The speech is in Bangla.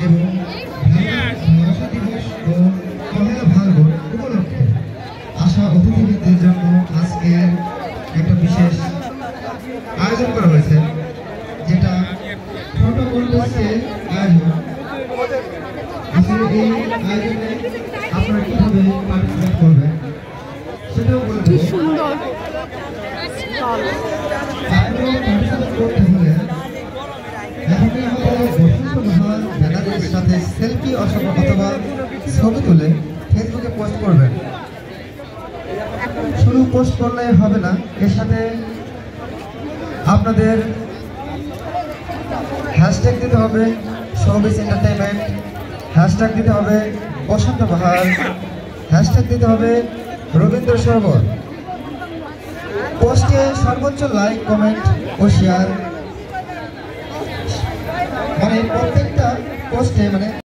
এবং ভাষা দিবস ও পহেলা ফাল্গুন উপলক্ষে আসা অতিথিদের জন্য আজকে একটা বিশেষ আয়োজন করা হয়েছে, যেটা ফটো কন্টেস্টের আয়োজন। আসলে এই আয়োজনে আপনারা কিভাবে পার্টিসিপেট করবেন সেটাও বলে দেব। সুন্দর ব্যানারের সাথে সেলফি অথবা ছবি তুলে ফেসবুকে পোস্ট করবেন। শুধু পোস্ট করলে হবে না, এর সাথে আপনাদের হ্যাশট্যাগ দিতে হবে শোবিজ এন্টারটেইনমেন্ট, হ্যাশট্যাগ দিতে হবে বসন্ত বাহার, হ্যাশট্যাগ দিতে হবে রবীন্দ্র সরোবর। পোস্টে সর্বোচ্চ লাইক, কমেন্ট ও শেয়ার, মানে প্রত্যেকটা পোস্টে মানে